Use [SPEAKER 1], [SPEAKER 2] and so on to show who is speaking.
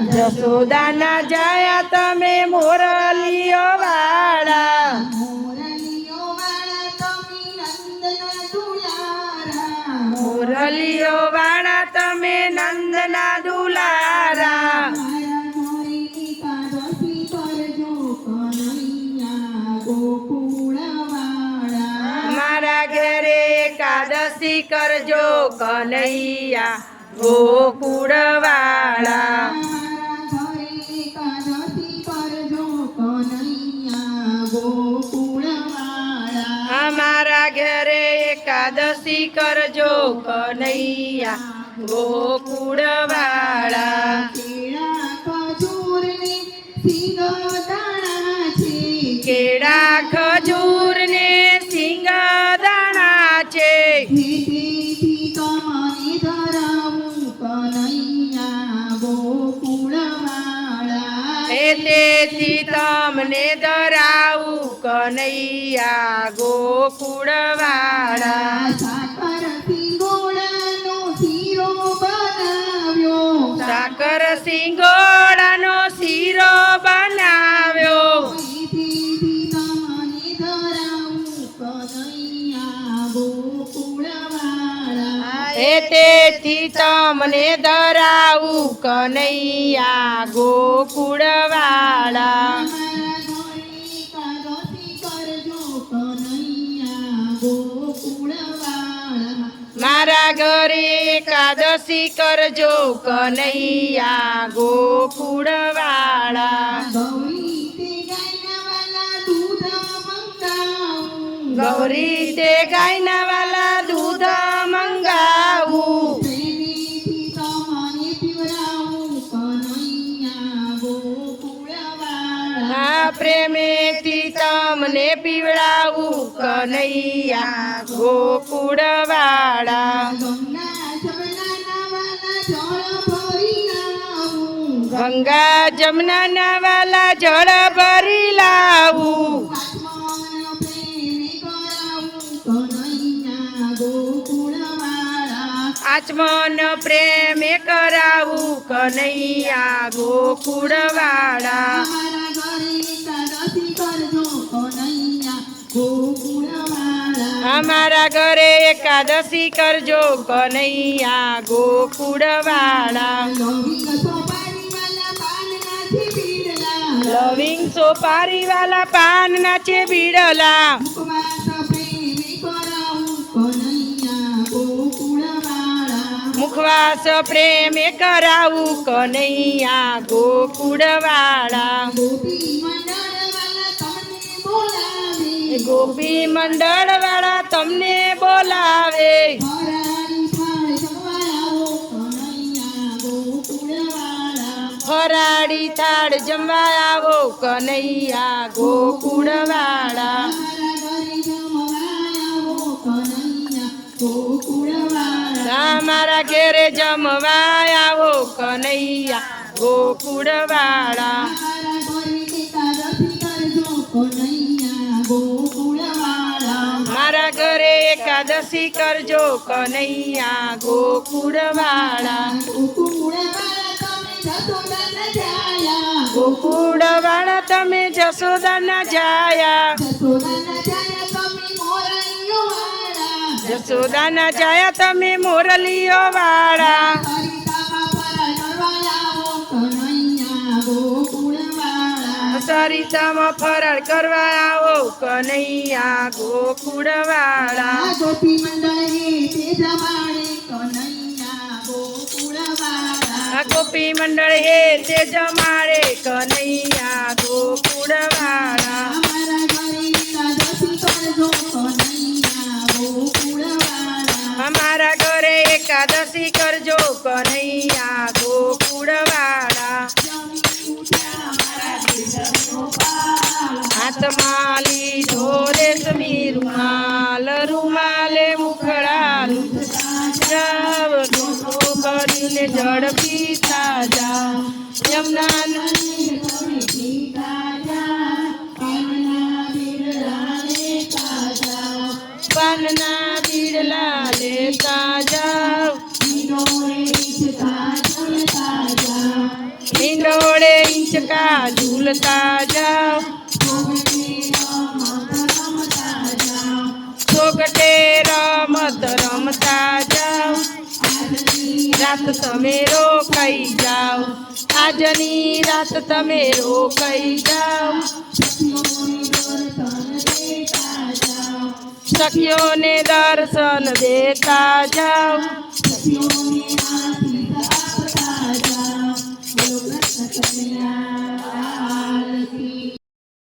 [SPEAKER 1] જસોદાના જાયા તમે મોરલીઓ વાળા મોરલીઓ વાળા તમે નંદના દુલારા મારા ઘરે એકાદશી કરજો કનૈયા ગોકુળ વાળા અમારા ઘરે એકાદશી કરજો કનૈયા ગોકુળ વાળા કેળા ખજૂર ને સિંગદાણા છે તેથી તમને ધરાવું કનૈયા ગોકુળ વાળા સાકર સિંગોડાનો શીરો બનાવ્યો તેથી તમને ધરાવું કનૈયા ગોકુળ વાળા મારા ઘરે એકાદશી કરજો કનૈયા ગોકુળ વાળા ગૌરી તે ગાયના વાલા દૂધ મંગાવું પ્રેમેથી તમને પીવડાવું કનૈયા ગોકુળ વાળા ગંગા જમના વાલા જળ ભરી લાવું આચમન પ્રેમે કરાવું કનૈયા ગોકુળ વાળા અમારા ઘરે એકાદશી કરજો કનૈયા ગોકુળ વાળા લવિંગ સોપારી વાલા પાન નાચે બીડલા મુખવાસ પ્રેમે કરાવું કનૈયા ગોકુળ વાળા ગોપી મંડળ વાળા તમને બોલાવે ફરાળી થાળ જમવા આવો કનૈયા ગોકુળ વાળા મારા ઘેરે જમવા આવો કનૈયા ગોકુળ વાળા મારા ઘરે એકાદશી કરજો કનૈયા ગોકુળ વાળા ગોકુળ વાળા તમે જસોદાના જાયા જસોદાના જાયા તમે મોરલીઓ વાળા સરિતામાં ફરાળ કરવા આવો કનૈયા ગોકુળ વાળા ગોપી મંડળ હે તે જમાડે કનૈયા ગોકુળ વાળા અમારા ઘરે એકાદશી કરજો કનૈયા ગોકુળ વાળા હાથમાં લીધો રેશમી રૂમાલ રૂમાલે મુખડાલું કરીને જળ પીતા જા યમુનાનું પાનના બીડલા લેતા જાઓ હિંચકા ઝૂલતા જાઓ છોકટે રમત રમતા જાઓ રાત તમે રોકાઈ જાઓ આજની રાત તમે રોકાઈ જાઓ સખીઓને દર્શન દેતા જાઓ
[SPEAKER 2] સખીઓને આશીષ આપતા જાઓ. બોલો કૃષ્ણ કનૈયા